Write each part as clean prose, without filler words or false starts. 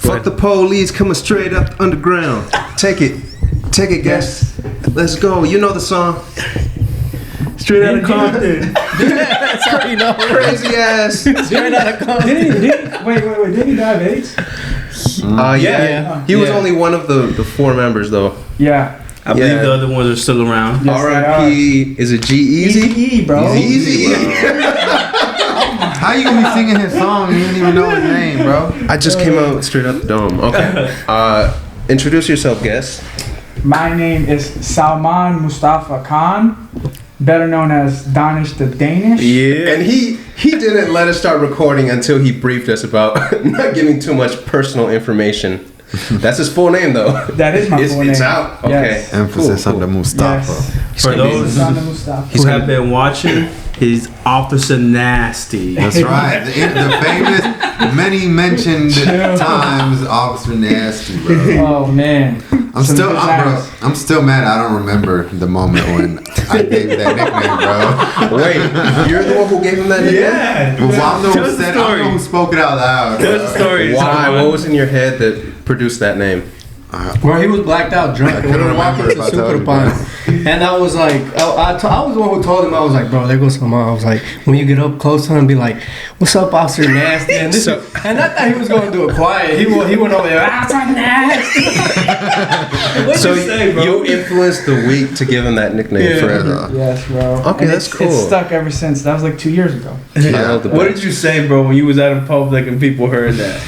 Fuck the police coming straight up the underground. Take it, guys. Let's go. You know the song. Straight out of Compton. That's how you know. Crazy ass. Straight out of Compton. Wait. Did he die of AIDS? Yeah. He was only one of the 4 members, though. Yeah. I believe the other ones are still around. Yes, R.I.P. Is it G-Eazy? Easy, bro. Easy. How you gonna be singing his song and you didn't even know his name, bro? I just came out straight up the dome. Okay. Introduce yourself, guest. My name is Salman Mustafa Khan, better known as Danish the Danish. Yeah. And he didn't let us start recording until he briefed us about not giving too much personal information. That's his full name, though. That is my full name. It's out. Okay. Yes. Emphasis on the Mustafa. Yes. For those who have been watching, he's Officer Nasty. That's right. The famous, many mentioned times, Officer Nasty, bro. Oh man. I'm still mad. I don't remember the moment when I gave you that nickname, bro. Wait, you're the one who gave him that nickname? Yeah. Well, I'm the one who spoke it out loud. Tell the story. Why? What was in your head that produced that name? Bro, he was blacked out drunk. We were walking to Super Pond. And I was like, I was the one who told him, I was like, bro, there goes some mom. I was like, when you get up close to him, be like, what's up, Officer Nasty? And, and I thought he was going to do it quiet. He went over there, Officer Nasty. What'd you say, bro? You influenced the week to give him that nickname forever. Yes, bro. Okay, and that's cool. It's stuck ever since. That was like 2 years ago. Yeah. What did you say, bro, when you was out in public and people heard that?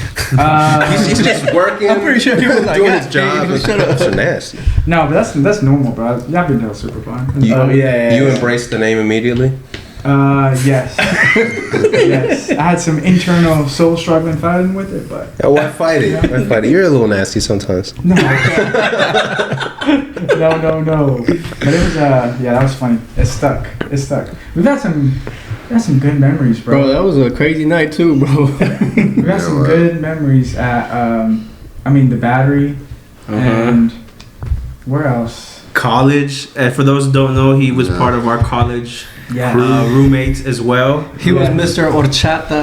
He's just working. I'm pretty sure he was like, doing his job. shut up. So nasty. No, but that's normal, bro. I've been doing super fun. You yeah. embraced the name immediately? Yes. Yes. I had some internal soul struggling fighting with it, but Why fight it? Why fight it? You're a little nasty sometimes. no. No. But it was that was funny. It stuck. We've had some good memories, bro. Bro, that was a crazy night too, bro. We've got some good memories at the Battery and where else? College. And for those who don't know, he was part of our college roommates as well. He was Mr. Horchata.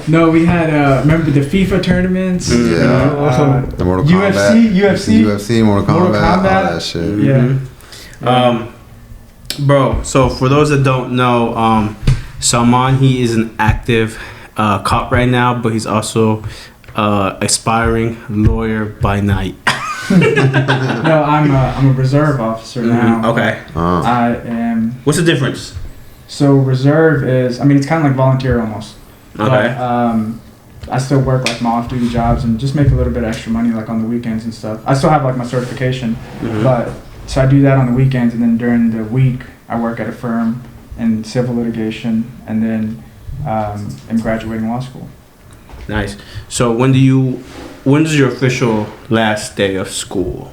No, we had remember the FIFA tournaments? Yeah. The Mortal Kombat. UFC, Mortal Kombat, all that shit. Yeah. Bro, so for those that don't know, Salman, he is an active cop right now, but he's also aspiring lawyer by night. No, I'm a reserve officer now. Okay. I am. What's the difference? So reserve is, it's kind of like volunteer almost. Okay. But, I still work like my off-duty jobs and just make a little bit extra money like on the weekends and stuff. I still have like my certification, but so I do that on the weekends, and then during the week I work at a firm in civil litigation, and then I'm graduating law school. Nice. So when is your official last day of school?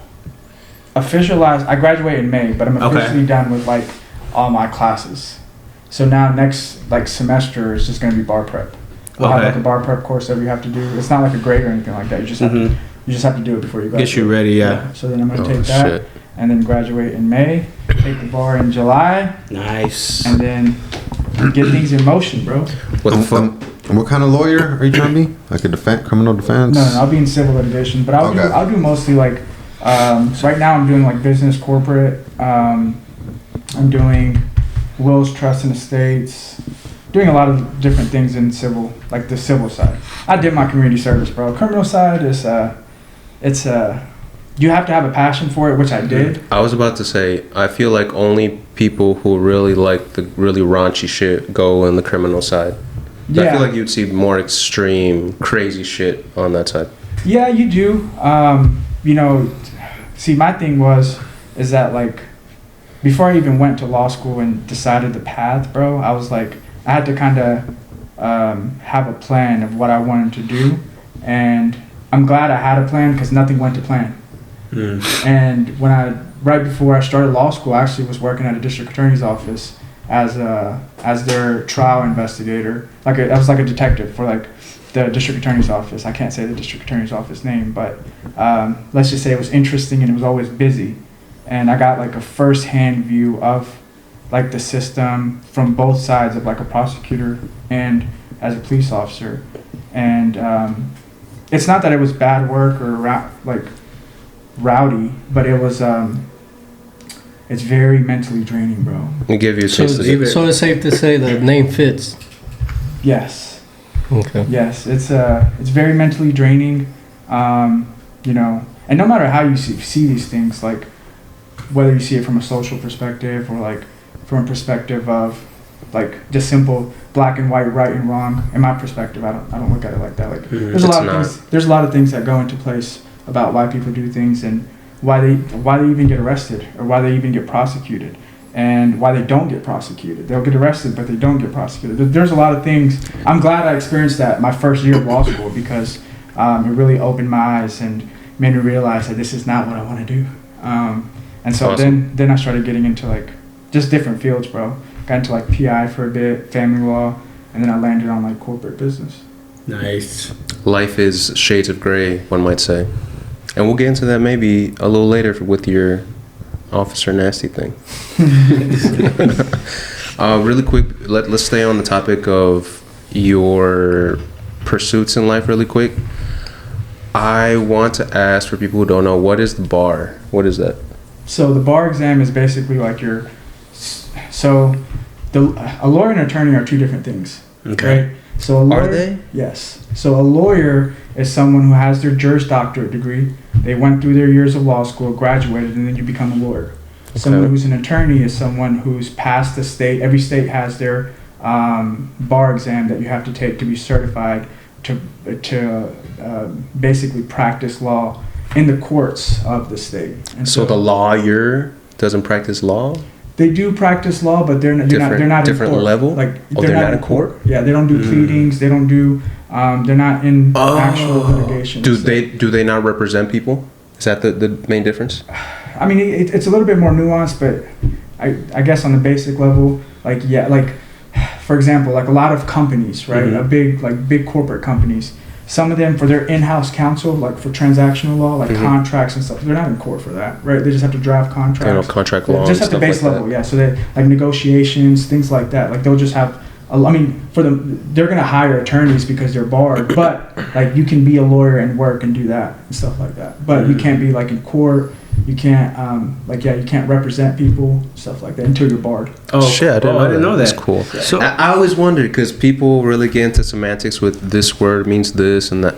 I graduate in May, but I'm officially done with like all my classes. So now next like semester is just gonna be bar prep. We'll have like a bar prep course that we have to do. It's not like a grade or anything like that. You just have to do it before you graduate. Get you ready, yeah. So then I'm gonna take that and then graduate in May, take the bar in July. Nice. And then get things in motion, bro. What the fuck? What kind of lawyer are you trying to be? Like a criminal defense? No, I'll be in civil litigation, but I'll do mostly like. So right now I'm doing like business, corporate. I'm doing wills, trusts, and estates. Doing a lot of different things in civil, like the civil side. I did my community service, bro. Criminal side is you have to have a passion for it, which I did. I was about to say, I feel like only people who really like the really raunchy shit go in the criminal side. Yeah. I feel like you'd see more extreme, crazy shit on that side. Yeah, you do. See, my thing is that like, before I even went to law school and decided the path, bro, I was like, I had to kind of have a plan of what I wanted to do, and I'm glad I had a plan because nothing went to plan. And right before I started law school, I actually was working at a district attorney's office as their trial investigator. I was like a detective for like the district attorney's office. I can't say the district attorney's office name, but let's just say it was interesting and it was always busy. And I got like a first-hand view of like the system from both sides of like a prosecutor and as a police officer. And it's not that it was bad work or like rowdy, but it was it's very mentally draining, bro. It give you a So, taste of it. so it's safe to say the name fits. Yes. Okay. Yes, it's very mentally draining, you know, and no matter how you see these things, like whether you see it from a social perspective or like from a perspective of like just simple black and white, right and wrong. In my perspective, I don't look at it like that. Like there's a lot of things that go into place about why people do things and why they even get arrested or why they even get prosecuted. And why they don't get prosecuted. They'll get arrested, but they don't get prosecuted. There's a lot of things. I'm glad I experienced that my first year of law school because it really opened my eyes and made me realize that this is not what I want to do. And so then I started getting into like just different fields, bro. Got into like PI for a bit, family law, and then I landed on like corporate business. Nice. Life is shades of gray, one might say. And we'll get into that maybe a little later with your Officer Nasty thing. Really quick, let's stay on the topic of your pursuits in life really quick. I want to ask for people who don't know, what is the bar? What is that? So the bar exam is basically like a lawyer and attorney are two different things. Okay. Right? So a lawyer, Are they? Yes. So a lawyer is someone who has their Juris Doctorate degree. They went through their years of law school, graduated, and then you become a lawyer. Okay. Someone who's an attorney is someone who's passed the state. Every state has their bar exam that you have to take to be certified to basically practice law in the courts of the state. And So the lawyer doesn't practice law? they do practice law, but they're not different in court. level? Like Oh, they're not in court. Yeah, they don't do pleadings. They don't do. They're not in actual litigation. Do they not represent people? Is that the main difference? I mean, it's a little bit more nuanced, but I guess on the basic level, like for example, like a lot of companies, right? Mm-hmm. Big corporate companies. Some of them for their in-house counsel, like for transactional law, like contracts and stuff. They're not in court for that, right? They just have to draft contracts. Kind of contract law. Just at the base level, yeah. So they like negotiations, things like that. Like they'll just have. I mean, they're gonna hire attorneys because they're barred, but like you can be a lawyer and work and do that and stuff like that. But you can't be like in court. You can't you can't represent people, stuff like that until you're barred. Oh shit! I didn't know that. That's cool. Yeah. So I always wondered because people really get into semantics with this word means this and that.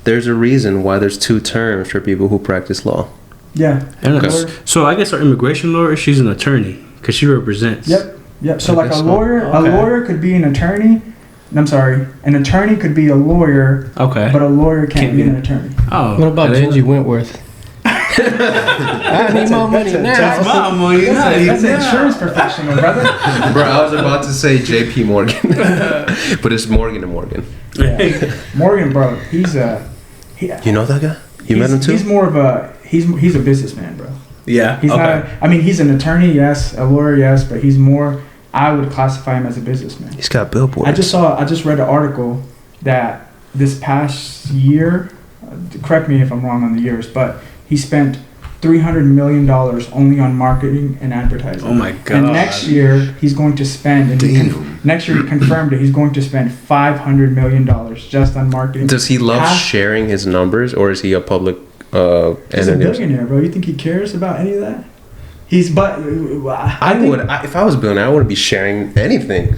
There's a reason why there's two terms for people who practice law. Yeah. Okay. So I guess our immigration lawyer, she's an attorney because she represents. Yep. So like a lawyer could be an attorney. I'm sorry, an attorney could be a lawyer. Okay. But a lawyer can't be an attorney. Oh. What about Gingy Wentworth? I need more money now. That's my money. That's an insurance professional, brother. Bro, I was about to say J.P. Morgan, but it's Morgan and Morgan. Yeah. Morgan, bro, he's You know that guy? You met him too? He's more of he's a businessman, bro. Yeah. He's not. I mean, he's an attorney, yes, a lawyer, yes, but he's more. I would classify him as a businessman. He's got billboards. I just read an article that this past year, correct me if I'm wrong on the years, but he spent $300 million only on marketing and advertising. Oh my god! And next year he's going to spend. Next year he confirmed it. He's going to spend $500 million just on marketing. Does he love sharing his numbers, or is he a public? He's a billionaire, bro. You think he cares about any of that? If I was a billionaire, I wouldn't be sharing anything.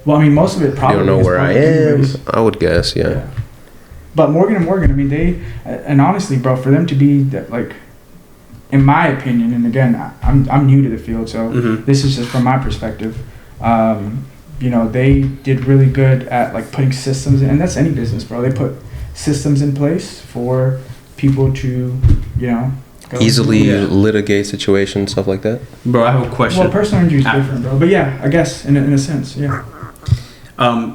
Well, I mean, most of it probably. You don't know where I am. Anyways. I would guess, yeah. But Morgan & Morgan, I mean, and honestly, bro, for them to be that, like, in my opinion, and again, I'm new to the field, so this is just from my perspective. They did really good at like putting systems in, and that's any business, bro. They put systems in place for people to, go easily litigate situations, stuff like that. Bro, I have a question. Well, personal injury is different, bro. But yeah, I guess in a sense, yeah.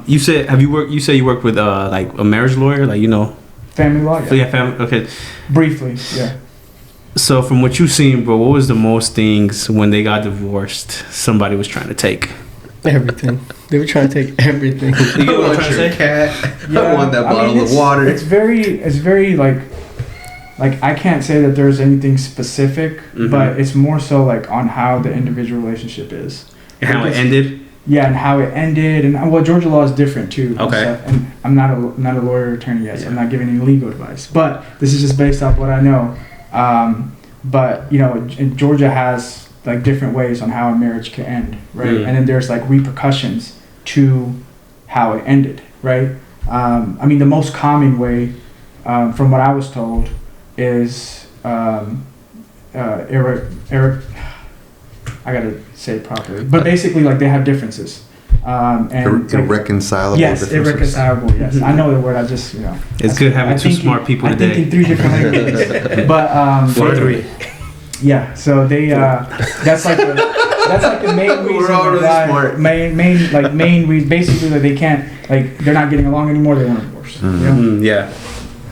You said you say you worked with like a marriage lawyer, like family law. Yeah, family. Okay. Briefly, yeah. So from what you've seen, bro, what was the most things when they got divorced somebody was trying to take? Everything. They were trying to take everything. You know what I'm trying to say? Cat. Yeah, I want that bottle of water. It's very like I can't say that there's anything specific, but it's more so like on how the individual relationship is. And how it ended? and how it ended, and well, Georgia law is different too. Okay. And I'm not a lawyer or attorney yet, so I'm not giving any legal advice. But this is just based off what I know. But you know, Georgia has like different ways on how a marriage can end, right? And then there's like repercussions to how it ended, right? I mean, the most common way, from what I was told, is I gotta say it properly, but basically, like they have differences, and irreconcilable. Yes, differences. irreconcilable. Yes, I know the word. I just It's good having two smart people I think today. in 3 different languages, but For 3. yeah. So they that's like the main reason. We're all really why- smart. Main reason. Basically, like they can't, like they're not getting along anymore. They want a divorce. You know? Yeah.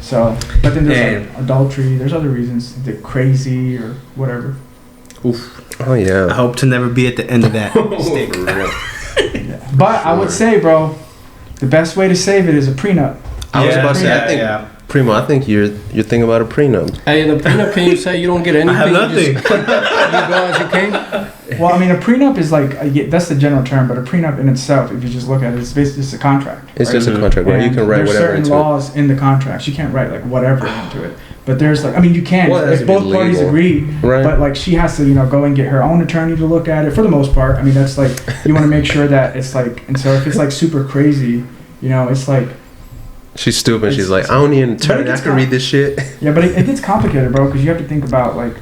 So, but then there's like adultery. There's other reasons. They're crazy or whatever. Oof. Oh I yeah. hope to never be at the end of that stick. Yeah. But I would say, bro, the best way to save it is a prenup. I was about to say. I think yeah. Primo. I think you're thinking about a prenup. Hey, in the prenup, can you say you don't get anything? I have You nothing. just- you go as you came. Well, I mean, a prenup is like that's the general term, but a prenup in itself, if you just look at it, it's basically just a contract. It's right? just a contract where you And can write there's whatever certain into it. laws in the contracts. You can't write like whatever into it. But there's like, I mean, you can Well, it has if to be both parties legal. agree. Right. But like, she has to, go and get her own attorney to look at it for the most part. I mean, that's like you want to make sure that it's like, and so if it's like super crazy, it's like, She's stupid. It's- She's like, I don't need an but attorney. it I gets can read this shit. yeah, but it gets complicated, bro, because you have to think about like.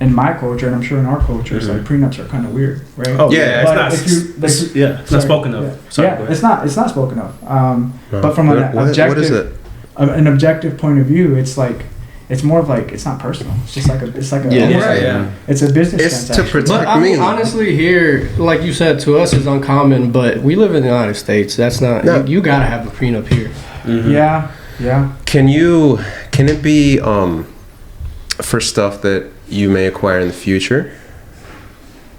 In my culture, and I'm sure in our culture, it's like prenups are kind of weird, right? Oh Yeah, it's But not. if you- like- It's not spoken of. Yeah, Sorry, yeah go ahead. it's not spoken of. No. But from an What is objective, it? an objective point of view, it's like it's more of like it's not personal. It's just like a Yeah. it's a business It's to transaction. protect But I mean, me. honestly, here, like you said, to us is uncommon. But we live in the United States. That's not. No. You gotta have a prenup here. Yeah. Can it be for stuff that you may acquire in the future,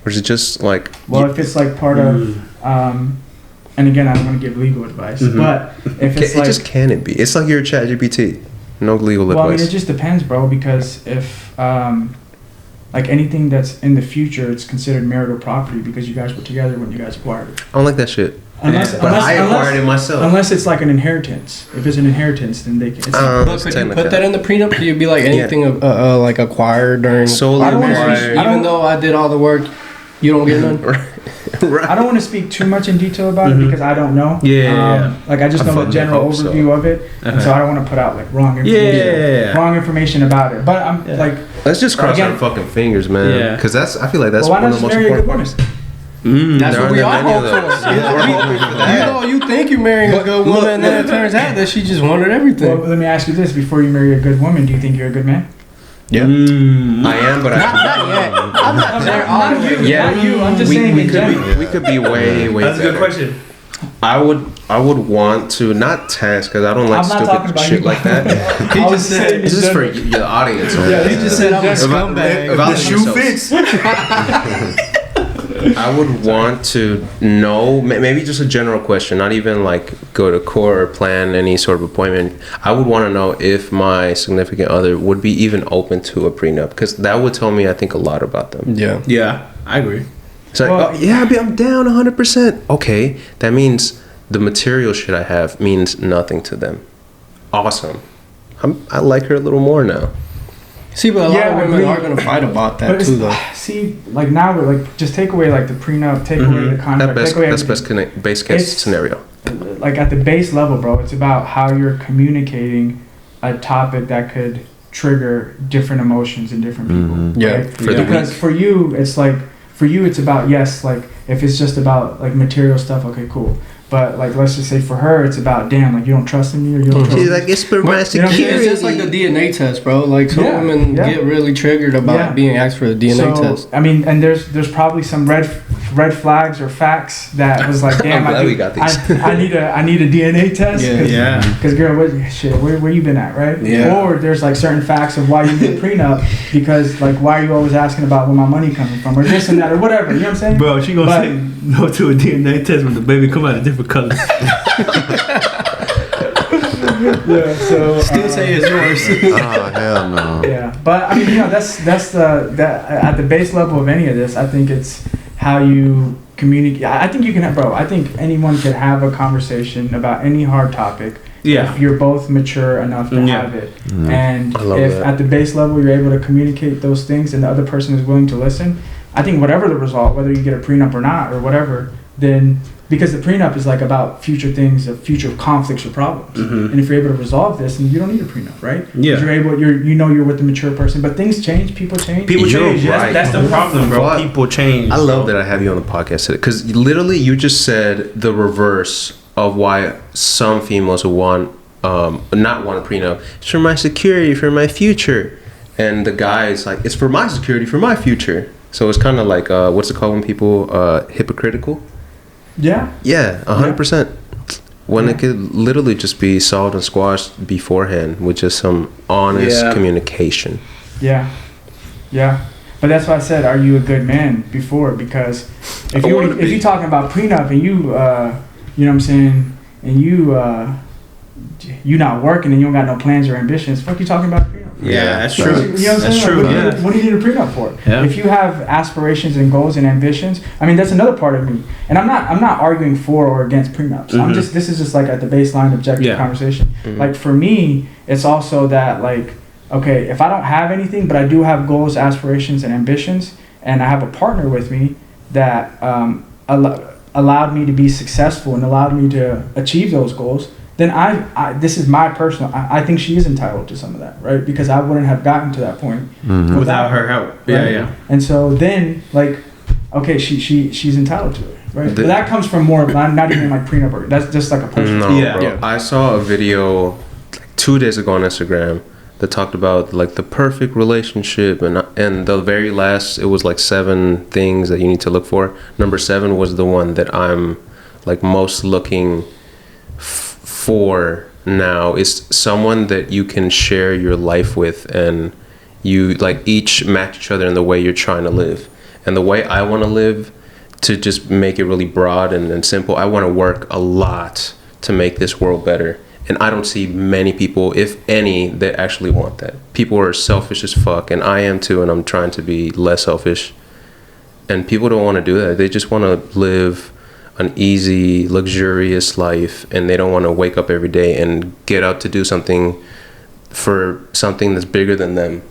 or is it just like? Well, if it's like part of, and again, I don't want to give legal advice, but if it's like, can it be? It's like your ChatGPT. No legal well, I mean, advice. it just depends, bro. Because if like anything that's in the future, it's considered marital property because you guys were together when you guys acquired it. I don't like that shit. Unless, But I acquired it myself. Unless it's like an inheritance. If it's an inheritance, then they can. It's But It's could you technically- put that in the prenup? Could you be like anything like acquired during Solely I don't wanna acquired. speak- even though I did all the work, you don't get none. Right. I don't want to speak too much in detail about it because I don't know. Yeah. Like I just I know the fucking general hope so. overview of it, and so I don't want to put out like wrong information. Yeah. Wrong information about it. But I'm like, Let's just cross Again- our fucking fingers, man. Yeah. Because I feel like that's well, why one not of the just most marry a good important woman? parts. That's There what we aren't all that many hope of for. those. Yeah, we're hoping for that. You think you're marrying a good woman, and then it turns out that she just wanted everything. Well, let me ask you this: before you marry a good woman, do you think you're a good man? Yeah. I am, but Not yet. I'm not there all the way. Yeah. Not you. I'm just saying in general. we could be way That's a better. good question. I would want to not test because I don't like I'm not talking stupid about shit you. like that. He just said- This is for your audience. Yeah, he just said I'm a scumbag. About The shoe themselves. fits. I would want to know, maybe just a general question, not even like go to court or plan any sort of appointment. I would want to know if my significant other would be even open to a prenup because that would tell me, I think, a lot about them. Yeah. Yeah, I agree. It's like, Well, oh, yeah, I'm down 100%. Okay, that means the material shit I have means nothing to them. Awesome. I like her a little more now. See, but a lot Yeah, of I women agree. are gonna fight about that But too, though. see, like now we're like just take away like the prenup, take away the contract, take away That's everything. base case It's- scenario. Like at the base level, bro. It's about how you're communicating a topic that could trigger different emotions in different people. Yeah. Right? For the Because for you, it's like it's about yes, like if it's just about like material stuff, okay, cool. But like let's just say for her, it's about damn, like you don't trust in me or you don't trust me. it's for my you know, It's just like the DNA test, bro. Like some Yeah, women yeah. get really triggered about Yeah. being asked for the DNA So, test. I mean, and there's probably some red flags or facts that was like, damn, I'm glad we got these. I need a DNA test. Yeah. Yeah. Because girl, where you been at, right? Yeah. Or there's like certain facts of why you need a prenup because like why are you always asking about where my money coming from or this and that or whatever. You know what I'm saying? Bro, she gonna But- say no to a DNA test when the baby come out of different colors. Yeah. So Still say it's yours. Oh hell no. yeah, but I mean, that's at the base level of any of this. I think it's how you communicate. I think you can have, bro. I think anyone could have a conversation about any hard topic. Yeah. If you're both mature enough to Yeah. have it, Mhm. and I love if that. at the base level you're able to communicate those things, and the other person is willing to listen, I think whatever the result, whether you get a prenup or not or whatever, then because the prenup is like about future things, future conflicts or problems, Mhm. and if you're able to resolve this, then you don't need a prenup, right? 'Cause Yeah. you're able. You're with the mature person, but things change, people change. People You're change. right. That's the problem, bro. But People change. I love that I have you on the podcast today because literally you just said the reverse of why some females would want not want a prenup. It's for my security, for my future, and the guy is like, it's for my security, for my future. So it's kind of like what's it called when people hypocritical? Yeah. Yeah, 100%. When it could literally just be solved and squashed beforehand with just some honest Yeah. communication. Yeah, yeah, but that's why I said, "Are you a good man?" Before, because if I wanna be. you're talking about prenup and you know what I'm saying, and you not working and you don't got no plans or ambitions, fuck you talking about prenup? Yeah, that's You true. know what I'm That's saying? true. Like, Yeah. what do you need a prenup for? Yeah. If you have aspirations and goals and ambitions, I mean that's another part of me, and I'm not arguing for or against prenups. Mhm. This is just like at the baseline objective Yeah. conversation. Mhm. Like for me, it's also that like, okay, if I don't have anything, but I do have goals, aspirations, and ambitions, and I have a partner with me that allowed me to be successful and allowed me to achieve those goals, then I this is my personal. I think she is entitled to some of that, right? Because I wouldn't have gotten to that point Mhm. Without her help. Yeah, Right. yeah. And so then, like, okay, she's entitled to it, right? The- But that comes from more, not even like prenup. Or, that's just like a personal. No, Yeah. bro. Yeah. I saw a video like 2 days ago on Instagram that talked about like the perfect relationship, and the very last, it was like 7 things that you need to look for. Number 7 was the one that I'm like most looking for now, is someone that you can share your life with, and you like each match each other in the way you're trying to live. And the way I want to live, to just make it really broad and simple, I want to work a lot to make this world better. And I don't see many people, if any, that actually want that. People are selfish as fuck, and I am too, and I'm trying to be less selfish. And people don't want to do that. They just want to live an easy, luxurious life, and they don't want to wake up every day and get out to do something for something that's bigger than them.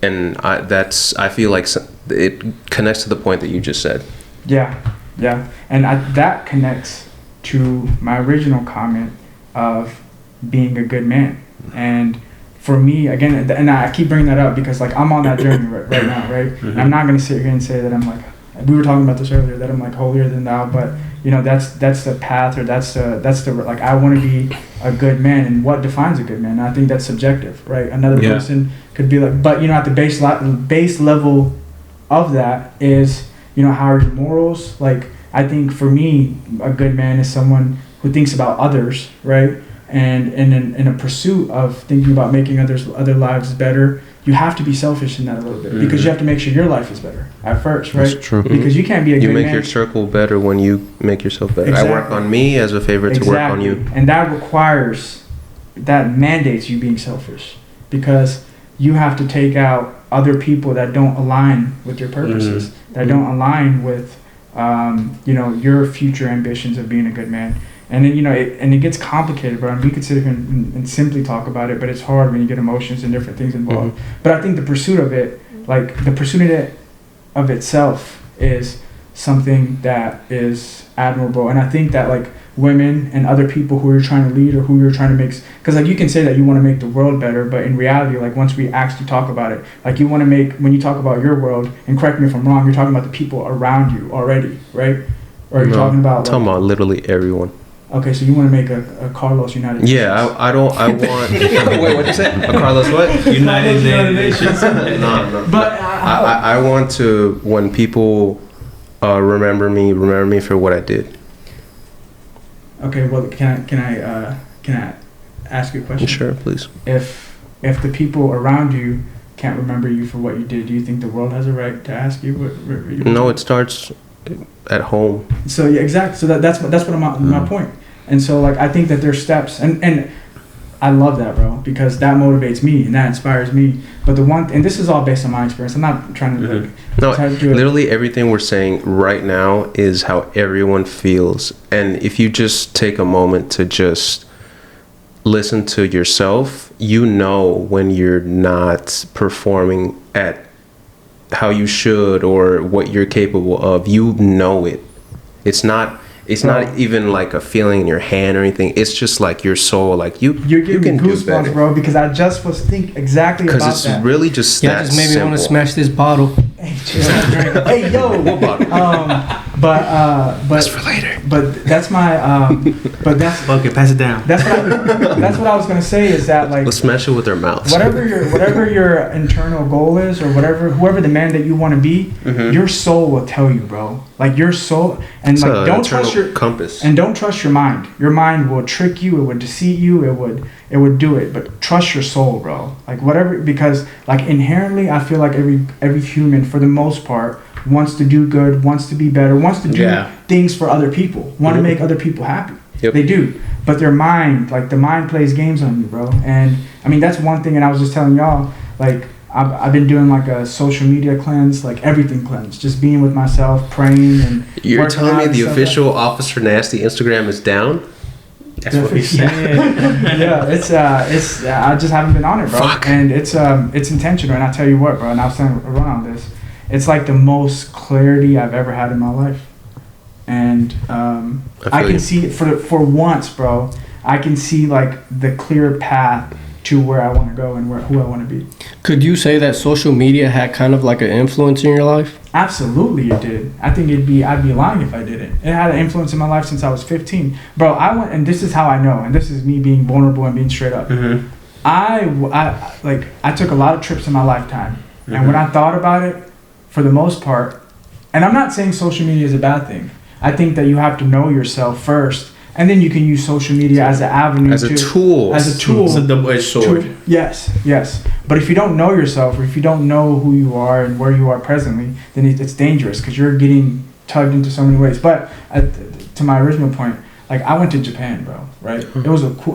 And I feel like it connects to the point that you just said. Yeah, yeah, and that connects to my original comment of being a good man. And for me, again, and I keep bringing that up because like I'm on that journey right now, right? Mhm. And I'm not gonna sit here and say that I'm like, we were talking about this earlier, that I'm like holier than thou, but you know that's the path, or that's the like I want to be a good man, and what defines a good man? And I think that's subjective, right? Another Yeah. person could be like, but you know at the base level of that is, you know, how are your morals? Like I think for me, a good man is someone who thinks about others, right? And in a pursuit of thinking about making other lives better, you have to be selfish in that a little bit, because you have to make sure your life is better at first, right? That's true. Because you can't be a You good make man. your circle better when you make yourself better. I work Exactly. on me as a favor to work on you. And that mandates you being selfish, because you have to take out other people that don't align with your purposes, that don't align with, you know, your future ambitions of being a good man. And then, you know, it gets complicated, bro. And we could sit here and simply talk about it, but it's hard when you get emotions and different things involved. But I think the pursuit of it, like the pursuit of itself, is something that is admirable. And I think that like women and other people who you're trying to lead or who you're trying to make, because like you can say that you want to make the world better, but in reality, like once we actually talk about it, like you want to make, when you talk about your world, and correct me if I'm wrong, you're talking about the people around you already, right? Or you're talking about talking about literally everyone. Okay, so you want to make a Carlos United Nations. Yeah, I want. Wait, what'd you say? A Carlos what? United Nations. No. But I want to, when people remember me for what I did. okay, well, can I ask you a question? Sure, please. If the people around you can't remember you for what you did, do you think the world has a right to ask you what you No, it starts at home. So yeah, exactly. So that's what my point. And so like I think that there's steps, and I love that, bro, because that motivates me and that inspires me. But and this is all based on my experience. I'm not trying to like No, try to do it. literally everything we're saying right now is how everyone feels. And if you just take a moment to just listen to yourself, you know when you're not performing at how you should or what you're capable of. You know it. It's not even like a feeling in your hand or anything. It's just like your soul, like you're giving me goosebumps, bro, because I just was thinking exactly about that. Because it's really just that just made me want to smash this bottle. Hey, chill. Hey, yo. What bottle? But That's for later. But that's my but that's Okay, pass it down. that's what I was gonna say is that like Let's smash it with our mouths. whatever your internal goal is, or whoever the man that you want to be, your soul will tell you, bro. Like your soul, and It's like an don't trust internal your compass. and don't trust your mind. Your mind will trick you. It would deceive you. It would do it. But trust your soul, bro. Like whatever, because like inherently, I feel like every human, for the most part, wants to do good, wants to be better, wants to do things for other people, want to make other people happy. Yep. They do. But their mind, like the mind plays games on you, bro. And I mean, that's one thing. And I was just telling y'all, like, I've been doing like a social media cleanse, like everything cleanse, just being with myself, praying and You're working telling out me and the stuff official Officer Nasty Instagram is down? That's what he said. Yeah, it's I just haven't been on it, bro. Fuck. And it's intentional. And I tell you what, bro. And I was saying run on this. It's like the most clarity I've ever had in my life, and I can see for once, bro. I can see like the clear path to where I want to go and who I want to be. Could you say that social media had kind of like an influence in your life? Absolutely, it did. I think I'd be lying if I didn't. It had an influence in my life since I was 15, bro. I went, and this is how I know, and this is me being vulnerable and being straight up. I took a lot of trips in my lifetime, and when I thought about it, for the most part, and I'm not saying social media is a bad thing. I think that you have to know yourself first, and then you can use social media as an avenue, As a tool. It's a double-edged sword. Yes. But if you don't know yourself, or if you don't know who you are and where you are presently, then it's dangerous because you're getting tugged into so many ways. But to my original point, like I went to Japan, bro. Right?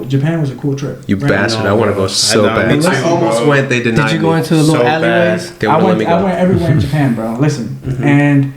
Japan was a cool trip. You right? bastard! I want to go so bad. Me too, I almost bro. went. They denied me. Did you go into the little alleyways? They I wouldn't let went me go. everywhere in Japan, bro. Listen, and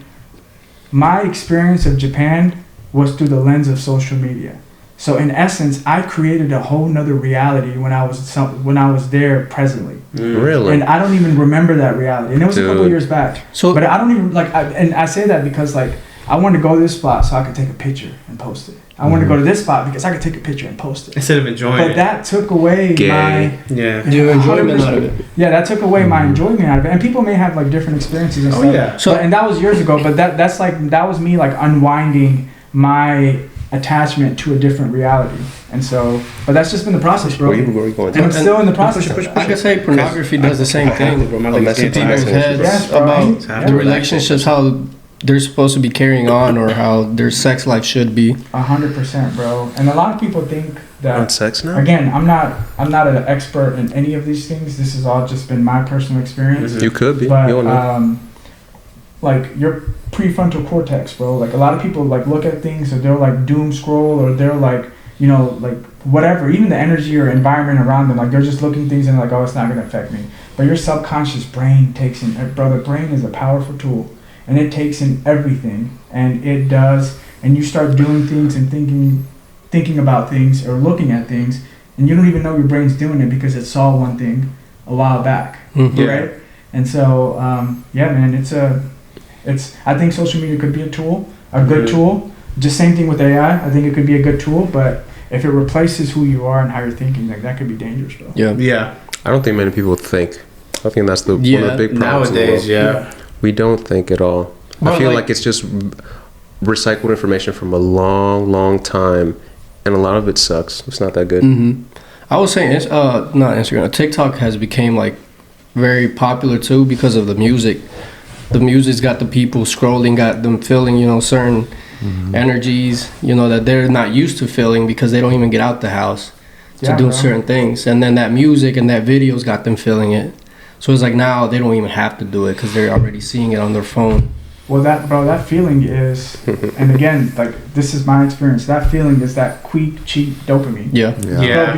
my experience of Japan was through the lens of social media. So in essence, I created a whole nother reality when I was there presently. Really? And I don't even remember that reality. And it was a couple years back. So, But I don't even and I say that because like I wanted to go to this spot so I could take a picture and post it. I wanted to go to this spot because I could take a picture and post it. Instead of enjoying But it. that took away my your enjoyment out of it. Yeah, that took away my enjoyment out of it. And people may have like different experiences and stuff. yeah. So and that was years ago, but that was me like unwinding my attachment to a different reality. And so, but that's just been the process, bro. Where you going And I'm still in the process. I could say pornography does the same thing. Messy In people's heads Yes, bro. about Yeah. the relationships, how they're supposed to be carrying on, or how their sex life should be. 100%, bro. And a lot of people think On that. sex now? Again, I'm not an expert in any of these things. This has all just been my personal experience. You could be. But You don't know. like your prefrontal cortex, bro. Like a lot of people like look at things, or they'll like doom scroll, or they're like, you know, like whatever, even the energy or environment around them, like they're just looking things and they're like, oh, it's not gonna affect me. But your subconscious brain takes in, bro. The brain is a powerful tool, and it takes in everything, and it does. And you start doing things and thinking about things or looking at things, and you don't even know your brain's doing it because it saw one thing a while back, right? And so, yeah, man, I think social media could be a tool, a good tool. Just same thing with AI. I think it could be a good tool, but if it replaces who you are and how you're thinking, like that could be dangerous, bro. Yeah. I don't think many people think. I think that's one of the big problems. Nowadays, yeah. We don't think at all. Well, I feel like- like it's just recycled information from a long, long time, and a lot of it sucks. It's not that good. I was saying, not Instagram. TikTok has become like very popular too because of the music. The music's got the people scrolling, got them feeling, you know, certain energies, you know, that they're not used to feeling because they don't even get out the house to do certain things. And then that music and that video's got them feeling it. So it's like now they don't even have to do it because they're already seeing it on their phone. Well, that feeling is, and again, like this is my experience. That feeling is that quick, cheap dopamine. Yeah. But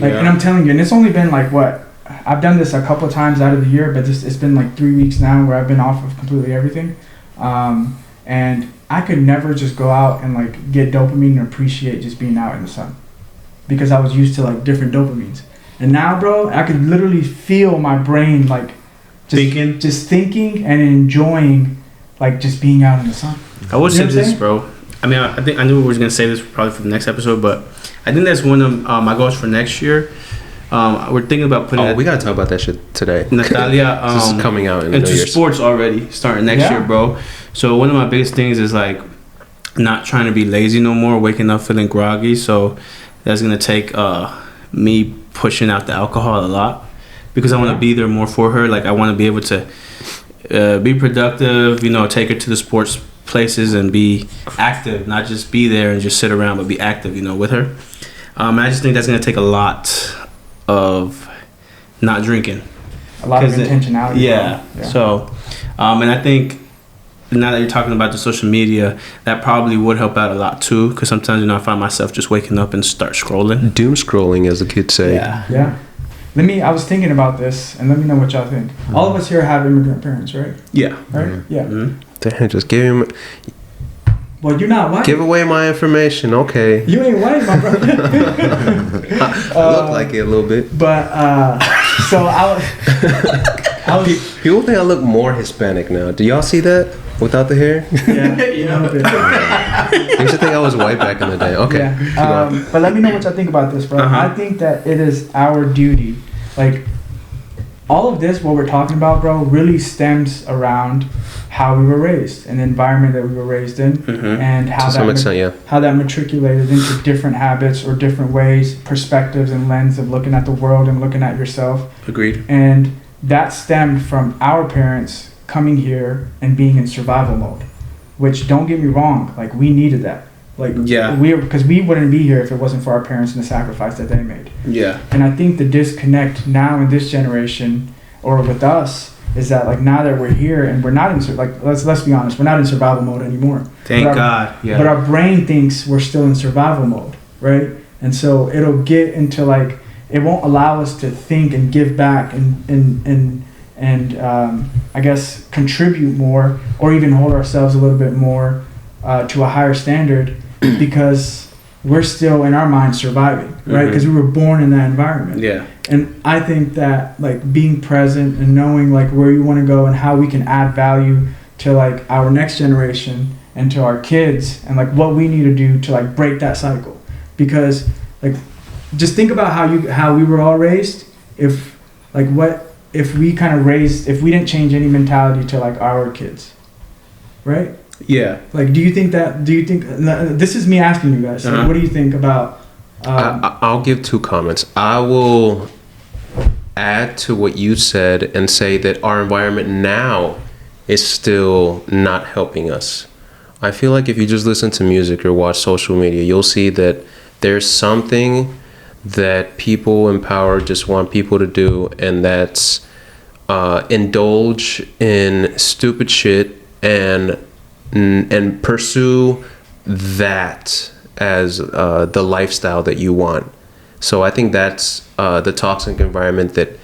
Like, Yeah. and I'm telling you, and it's only been like what I've done this a couple of times out of the year, but it's been like 3 weeks now where I've been off of completely everything, and I could never just go out and like get dopamine and appreciate just being out in the sun, because I was used to like different dopamines, and now, bro, I could literally feel my brain like just thinking and enjoying like just being out in the sun. I would You say know what I'm this, saying? bro. I mean, I think I knew we were gonna say this probably for the next episode, but I think that's one of my goals for next year. We're thinking about putting. Oh, we gotta talk about that shit today. Natalia. This is coming out in the into New Year's. sports already starting next year, bro. So one of my biggest things is like not trying to be lazy no more, waking up feeling groggy. So that's gonna take me pushing out the alcohol a lot, because I want to be there more for her. Like I want to be able to be productive, you know, take her to the sports places and be active, not just be there and just sit around, but be active, you know, with her. I just think that's gonna take a lot of not drinking. A lot of 'Cause intentionality. Yeah. Yeah. So, and I think now that you're talking about the social media, that probably would help out a lot too. Because sometimes, you know, I find myself just waking up and start scrolling. Doom scrolling, as the kids say. Yeah. I was thinking about this, and let me know what y'all think. All of us here have immigrant parents, right? Yeah. Right? Yeah. Mm-hmm. Damn, just give him. Well, you're not white. Give away my information, okay? You ain't white, my brother. I look like it a little bit. But so I was. People think I look more Hispanic now. Do y'all see that without the hair? Yeah. You know. I used to think I was white back in the day. Okay. Yeah. But let me know what y'all think about this, bro. Uh-huh. I think that it is our duty, like all of this, what we're talking about, bro, really stems around how we were raised and the environment that we were raised in, and how To some extent, yeah. how that matriculated into different habits or different ways, perspectives and lens of looking at the world and looking at yourself. Agreed. And that stemmed from our parents coming here and being in survival mode, which, don't get me wrong, like we needed that. Like, Yeah. because we wouldn't be here if it wasn't for our parents and the sacrifice that they made. Yeah. And I think the disconnect now in this generation, or with us, is that like now that we're here and we're not in let's be honest, we're not in survival mode anymore. Thank But God. Yeah. But our brain thinks we're still in survival mode, right? And so it'll get into like, it won't allow us to think and give back and I guess contribute more, or even hold ourselves a little bit more to a higher standard, because we're still in our mind surviving, right? Because we were born in that environment. Yeah. And I think that like being present and knowing like where you want to go and how we can add value to like our next generation and to our kids, and like what we need to do to like break that cycle. Because like, just think about how we were all raised. If we didn't change any mentality to like our kids, right? Yeah. Like, do you think this is me asking you guys, like, what do you think about I'll give two comments. I will add to what you said and say that our environment now is still not helping us. I feel like if you just listen to music or watch social media, you'll see that there's something that people in power just want people to do, and that's indulge in stupid shit and pursue that as the lifestyle that you want. So I think that's the toxic environment that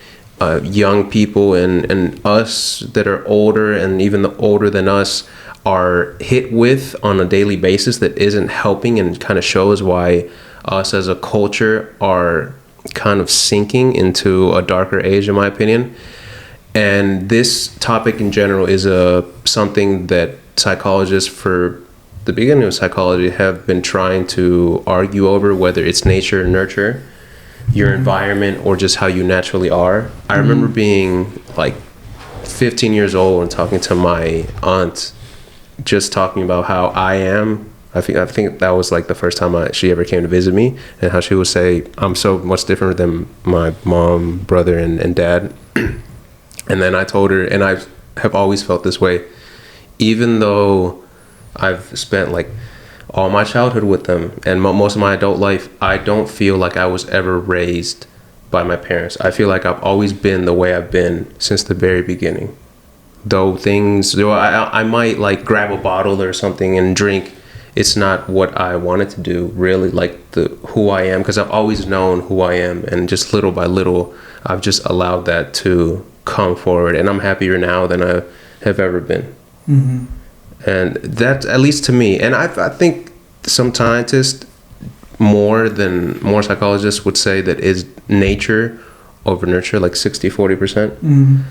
young people and us that are older and even older than us are hit with on a daily basis, that isn't helping, and kind of shows why us as a culture are kind of sinking into a darker age, in my opinion. And this topic in general is something that psychologists for the beginning of psychology have been trying to argue over, whether it's nature or nurture, your environment, or just how you naturally are. I remember being like 15 years old and talking to my aunt, just talking about how I am. I think that was like the first time she ever came to visit me, and how she would say, I'm so much different than my mom, brother, and dad. And then I told her, and I have always felt this way, even though I've spent like all my childhood with them and most of my adult life, I don't feel like I was ever raised by my parents. I feel like I've always been the way I've been since the very beginning. Though I might like grab a bottle or something and drink, it's not what I wanted to do, really, like who I am, because I've always known who I am, and just little by little, I've just allowed that to come forward, and I'm happier now than I have ever been. Mm-hmm. And that, at least to me, and I think some scientists, more psychologists would say that is nature over nurture, like 60-40%.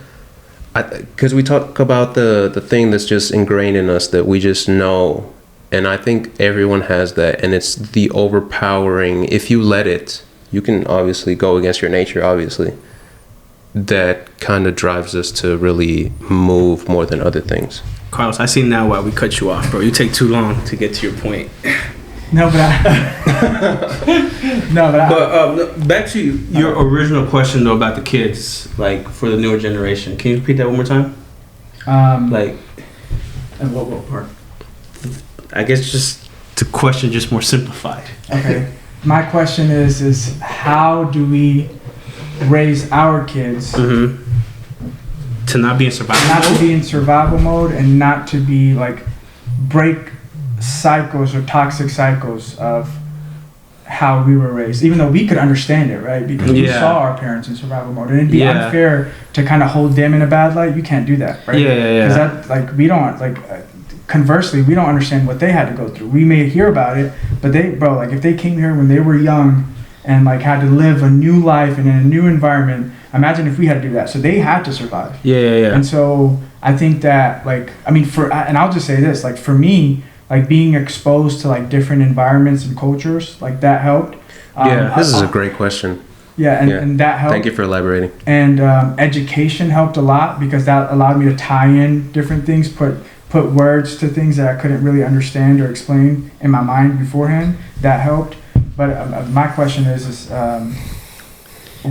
Because we talk about the thing that's just ingrained in us that we just know, and I think everyone has that, and it's the overpowering, if you let it, you can obviously go against your nature, obviously, that kind of drives us to really move more than other things. Carlos, I see now why we cut you off, bro. You take too long to get to your point. No, but back to your original question though about the kids, like for the newer generation. Can you repeat that one more time? And what part? I guess just the question, just more simplified. Okay. My question is how do we raise our kids to not be in survival not mode? to be in survival mode and not to be like break cycles or toxic cycles of how we were raised, even though we could understand it, right? Because we saw our parents in survival mode, and it'd be unfair to kind of hold them in a bad light. You can't do that, right? Because that, like, we don't, like, conversely, we don't understand what they had to go through. We may hear about it, but they, bro, like, if they came here when they were young and like had to live a new life and in a new environment, imagine if we had to do that. So they had to survive. And so I think that, like, I mean, and I'll just say this, like, for me, like being exposed to like different environments and cultures, like that helped. This is a great question. And that helped. Thank you for elaborating. And education helped a lot because that allowed me to tie in different things, put words to things that I couldn't really understand or explain in my mind beforehand. That helped. But my question is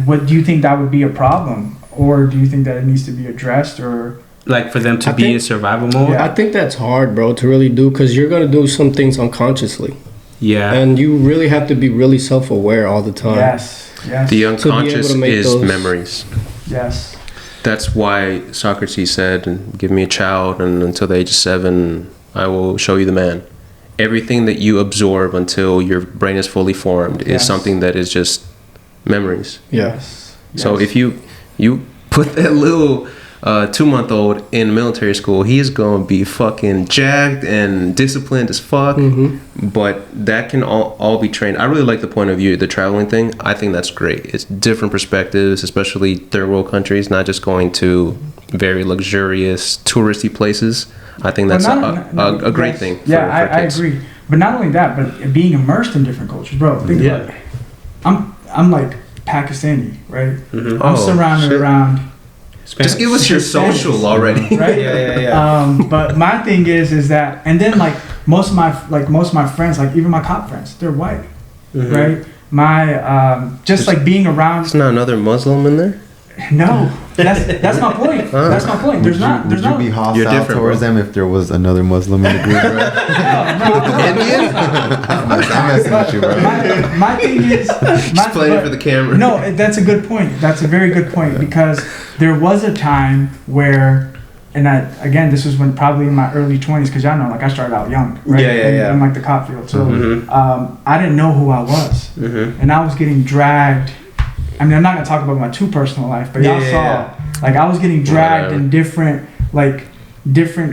what do you think that would be a problem, or do you think that it needs to be addressed, or? Like for them to be in survival mode? I think that's hard, bro, to really do, because you're going to do some things unconsciously. And you really have to be really self-aware all the time. Yes. The unconscious is memories. Yes. That's why Socrates said, give me a child, and until the age of 7, I will show you the man. Everything that you absorb until your brain is fully formed is something that is just memories. So if you put that little 2-month-old in military school, he is going to be fucking jacked and disciplined as fuck. But that can all be trained. I really like the point of view, the traveling thing. I think that's great. It's different perspectives, especially third world countries, not just going to very luxurious touristy places. I think that's a great thing. I agree. But not only that, but being immersed in different cultures, bro. Think about it. I'm like Pakistani, right? I'm surrounded around. Spanish. Just give us your social already. Right? But my thing is that, and then like most of my friends, like even my cop friends, they're white, right? My just like being around. There's not another Muslim in there. No, that's my point. That's my point. Would you be hostile towards them if there was another Muslim in the group, bro? Indian? I'm messing with you, bro. My thing is, just playing it for the camera. No, that's a good point. That's a very good point, because there was a time where, and again, this was when probably in my early 20s, because y'all know, like, I started out young, right? In like the cop field, so I didn't know who I was, and I was getting dragged. I mean, I'm not gonna talk about my too personal life, but y'all saw, like, I was getting dragged in different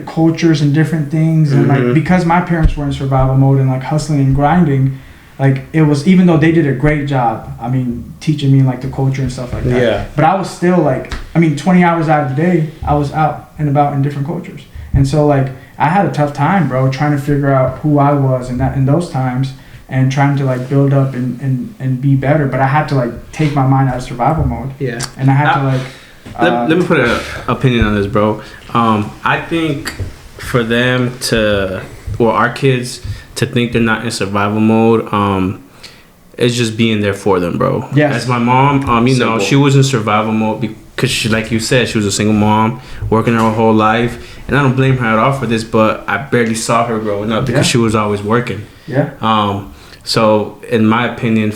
cultures and different things, and like because my parents were in survival mode and like hustling and grinding, like it was, even though they did a great job, I mean, teaching me like the culture and stuff like that. But I was still like, I mean, 20 hours out of the day, I was out and about in different cultures, and so like I had a tough time, bro, trying to figure out who I was in those times. And trying to like build up and be better, but I had to like take my mind out of survival mode. And I had to like. Let me put an opinion on this, bro. I think for them or our kids to think they're not in survival mode, it's just being there for them, bro. As my mom, you know, she was in survival mode because she, like you said, she was a single mom working her whole life, and I don't blame her at all for this, but I barely saw her growing up because she was always working. So in my opinion,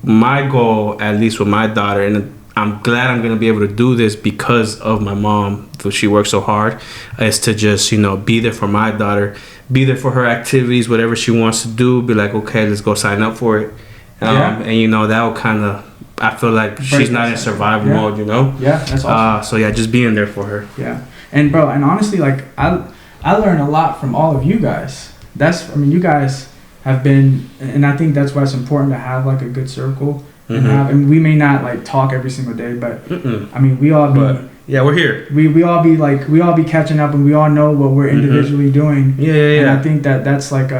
my goal, at least with my daughter, and I'm glad I'm gonna be able to do this because of my mom. Though she works so hard, is to just be there for my daughter, be there for her activities, whatever she wants to do. Be like, okay, let's go sign up for it. And that will kind of. I feel like she's not in survival mode. Yeah, that's awesome. So yeah, just being there for her. Yeah, and bro, and honestly, like I learned a lot from all of you guys. You guys have been, and I think that's why it's important to have like a good circle. And we may not like talk every single day, but I mean, we all be. But, yeah, we're here. We all be catching up, and we all know what we're individually doing. Yeah. And I think that's like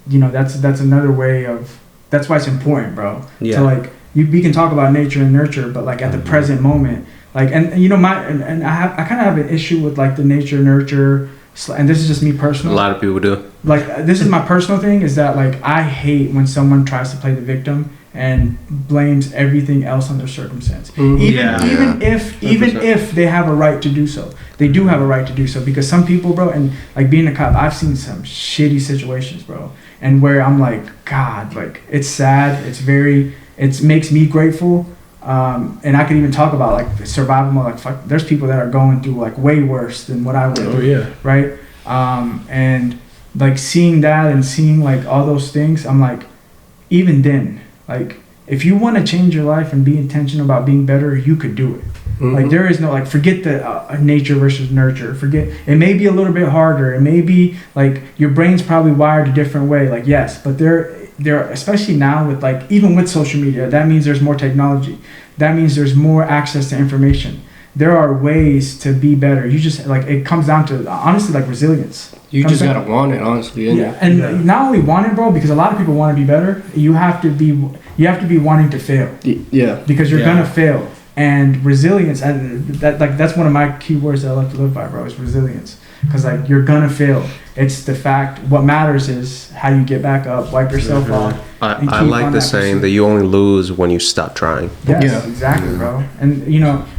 that's another way of. That's why it's important, bro. Yeah. To like we can talk about nature and nurture, but like at the present moment, like and I kind of have an issue with like the nature nurture. And this is just me personal. A lot of people do. Like this is my personal thing is that like I hate when someone tries to play the victim and blames everything else on their circumstance. Even if they have a right to do so. They do have a right to do so because some people, bro, and like being a cop, I've seen some shitty situations, bro. And where I'm like, God, like it's sad. It makes me grateful. And I could even talk about like survival mode. Like, fuck, there's people that are going through like way worse than what I went through. Yeah. Right. And like seeing that and seeing like all those things, I'm like, even then, like if you want to change your life and be intentional about being better, you could do it. Like there is no like forget the nature versus nurture. Forget it may be a little bit harder. It may be like your brain's probably wired a different way. Like yes, but there especially now with like even with social media, that means there's more technology. That means there's more access to information. There are ways to be better. You just like it comes down to honestly like resilience. You just gotta want it, honestly. And not only want it, bro, because a lot of people want to be better. You have to be wanting to fail. Yeah. Because you're gonna fail. And resilience, and that's one of my key words that I love to live by, bro. Is resilience. Because like you're gonna fail. It's the fact. What matters is how you get back up, wipe yourself off. I like the saying that you only lose when you stop trying. Yes, exactly, bro. And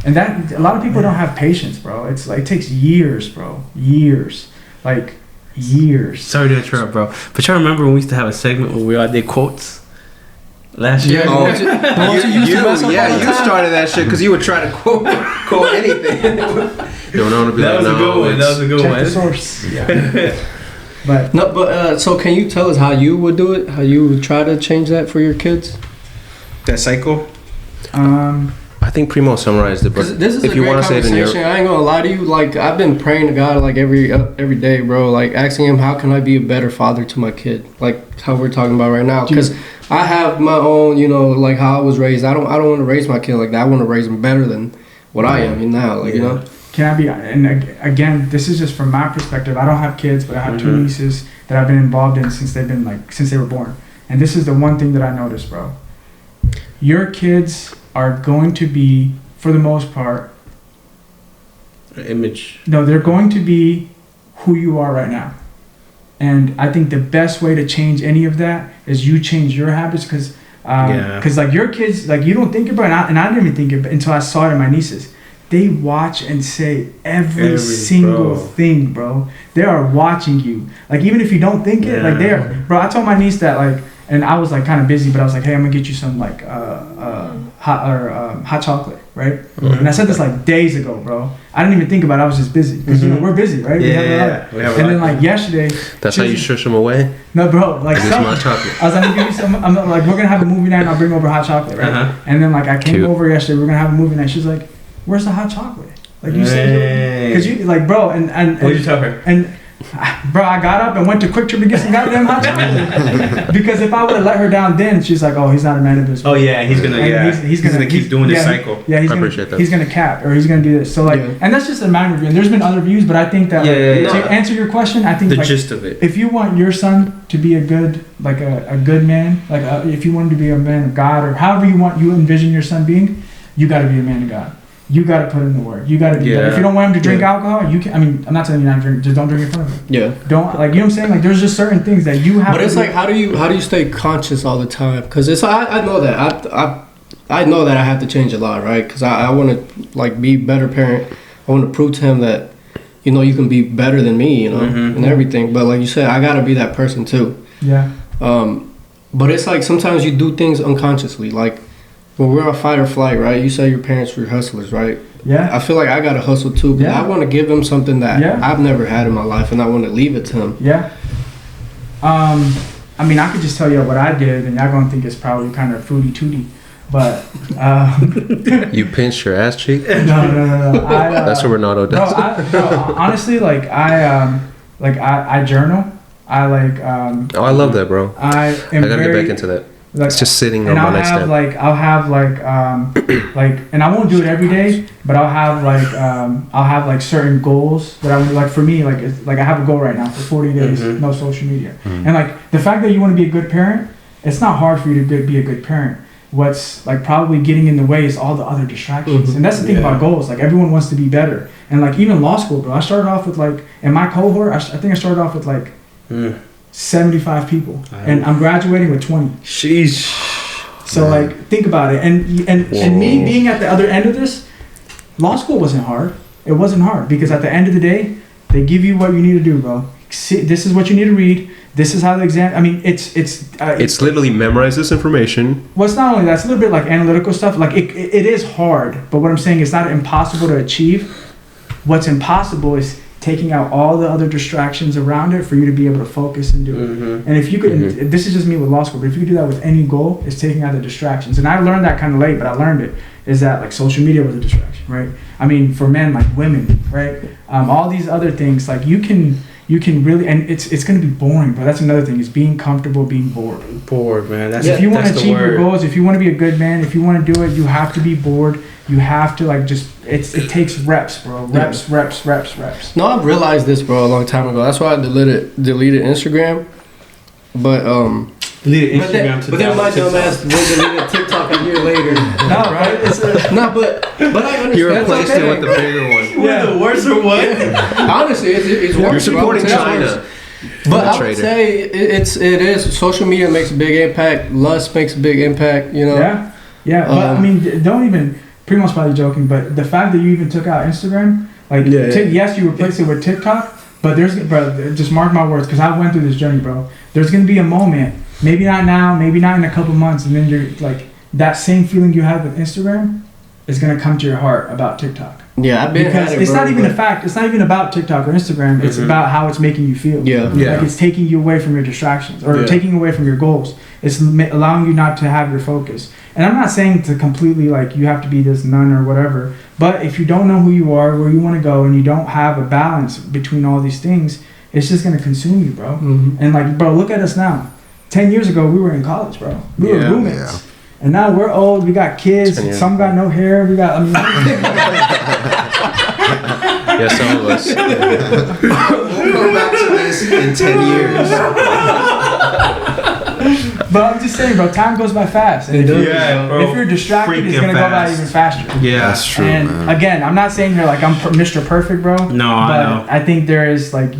and that a lot of people don't have patience, bro. It's like it takes years, bro. Years. Sorry to interrupt, bro. But y'all remember when we used to have a segment where we all did quotes? Last year? You started that shit because you would try to quote anything. Don't want to be that was a good one. Check the source. Yeah. But so can you tell us how you would do it? How you would try to change that for your kids? That cycle? I think Primo summarized it, but this is if a you great want to say it in your... I ain't gonna lie to you. Like I've been praying to God like every day, bro. Like asking Him, how can I be a better father to my kid? Like how we're talking about right now, because I have my own, like how I was raised. I don't want to raise my kid like that. I want to raise him better than what I am now. Like Can I be? And again, this is just from my perspective. I don't have kids, but I have two nieces that I've been involved in since they were born. And this is the one thing that I noticed, bro. Your kids are going to be, for the most part, image. No, they're going to be who you are right now. And I think the best way to change any of that is you change your habits, because like your kids, like you don't think about it, and I didn't even think about it until I saw it in my nieces. They watch and say every single thing, bro. They are watching you. Like even if you don't think it, like they're, bro. I told my niece that like, and I was like kind of busy, but I was like, hey, I'm gonna get you some like hot chocolate, right? And I said this like days ago, bro. I didn't even think about it. I was just busy because we're busy, right? We have and then like yesterday, that's how you shush them away. No, bro. Like hot chocolate. I was like, give you some. I'm like, we're gonna have a movie night. And I'll bring over hot chocolate, right? And then like I came over yesterday. We're gonna have a movie night. She's like, where's the hot chocolate? Like you said, because you like, bro, and what did you tell her? And bro, I got up and went to Quick Trip to get some goddamn hot chocolate. Because if I would have let her down then, she's like, oh, he's not a man of his word. Oh yeah, he's gonna keep doing this cycle. He's gonna cap, or he's gonna do this. So like, and that's just a minor review. And there's been other views, but I think that to answer your question, I think the like, gist of it. If you want your son to be a good man, like if you want him to be a man of God, or however you envision your son being, you got to be a man of God. You got to put in the work. You got to be better. If you don't want him to drink alcohol, you can. I mean, I'm not telling you not to drink. Just don't drink in front of him. Yeah. Don't like, you know what I'm saying? Like there's just certain things that you have. But it's like, how do you stay conscious all the time? Because it's I know that I know that I have to change a lot, right? Because I want to like be a better parent. I want to prove to him that you can be better than me, and everything. But like you said, I got to be that person too. Yeah. But it's like sometimes you do things unconsciously, like When we're on fight or flight, right? You say your parents were hustlers, right? Yeah. I feel like I got to hustle too. Yeah. I want to give them something that Yeah. I've never had in my life, and I want to leave it to them. Yeah. I mean, I could just tell you what I did, and y'all gonna think it's probably kind of fruity tooty, but You pinched your ass cheek. no. That's what Renato Bro, does. honestly, like I journal. I like. Oh, I love that, bro. I I am gotta very, get back into that. like, It's just sitting on and my I'll nightstand. have like, and I won't do it every day, but I'll have like certain goals that I would like. For me, like it's, like I have a goal right now for 40 days, no social media, and like the fact that you want to be a good parent, it's not hard for you to be a good parent. What's like probably getting in the way is all the other distractions, and that's the thing about goals. Like everyone wants to be better, and like even law school, bro. I started off with like in my cohort, I think I started off with like 75 people, and I'm graduating with 20. Sheesh. So like think about it, and me being at the other end of this, law school wasn't hard. It wasn't hard because at the end of the day, they give you what you need to do, bro. See, this is what you need to read. This is how the exam. I mean, It's literally memorize this information. well, it's not only that. It's a little bit like analytical stuff. Like it is hard, but what I'm saying is not impossible to achieve. What's impossible is taking out all the other distractions around it for you to be able to focus and do it. And if you could, and this is just me with law school, but if you could do that with any goal, it's taking out the distractions. And I learned that kind of late, but I learned it, is that like social media was a distraction, right? I mean, for men, like women, right? All these other things, like you can really, and it's going to be boring, but that's another thing, is being comfortable being bored. Bored, man. That's If you want to that's the achieve your word. goals, if you want to be a good man, if you want to do it, you have to be bored. You have to like just, it takes reps, bro. Reps. No, I've realized this, bro, a long time ago. That's why I deleted Instagram. But Delete but then, Instagram to but then my TikTok. dumb ass deleted TikTok a year later. No, right? But I understand. You That's replaced okay. it with the bigger one. Yeah. The worst or what? Honestly, it's worse. You're supporting bro. It's China. worse. But I would Traitor. say it is. Social media makes a big impact. Lust makes a big impact. You know. Yeah. But I mean, don't even. Primo's probably joking, but the fact that you even took out Instagram, like, yes, you replaced it with TikTok, but bro, just mark my words, because I went through this journey, bro. There's gonna be a moment, maybe not now, maybe not in a couple months, and then you're like, that same feeling you had with Instagram is gonna come to your heart about TikTok. Yeah, I've been Because at it, it's bro, not even but- a fact. It's not even about TikTok or Instagram. It's about how it's making you feel. Yeah. Like it's taking you away from your distractions or taking away from your goals. It's allowing you not to have your focus. And I'm not saying to completely like you have to be this nun or whatever. But if you don't know who you are, where you want to go, and you don't have a balance between all these things, it's just gonna consume you, bro. And like, bro, look at us now. 10 years ago, we were in college, bro. We were roommates. Yeah. And now we're old. We got kids. 10 years Some got no hair. We got. I mean, Yeah, some of us. We'll go back to this in 10 years. but I'm just saying, bro. Time goes by fast. And Yeah, bro. if you're distracted, it's Freaking gonna go by fast. even faster. Yeah. That's true, And man. again, I'm not saying you're like I'm Mr. Perfect, bro. No, I but know. I think there is like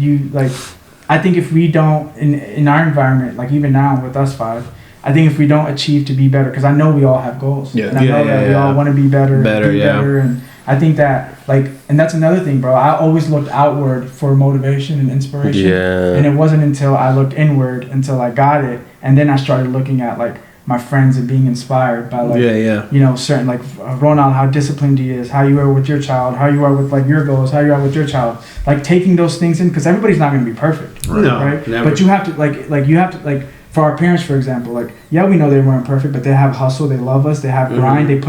I think if we don't in our environment, like even now with us five, I think if we don't achieve to be better, because I know we all have goals. Yeah. And I know that we all want to be better. Better, yeah. And I think that like, and that's another thing, bro. I always looked outward for motivation and inspiration. Yeah. And it wasn't until I looked inward until I got it, and then I started looking at like my friends and being inspired by like you know, certain like Ronald, how disciplined he is, how you are with your child, how you are with like your goals, how you are with your child, like taking those things in, because everybody's not going to be perfect, No, right? never. But you have to like you have to like, for our parents, for example, like, yeah, we know they weren't perfect, but they have hustle, they love us, they have grind, they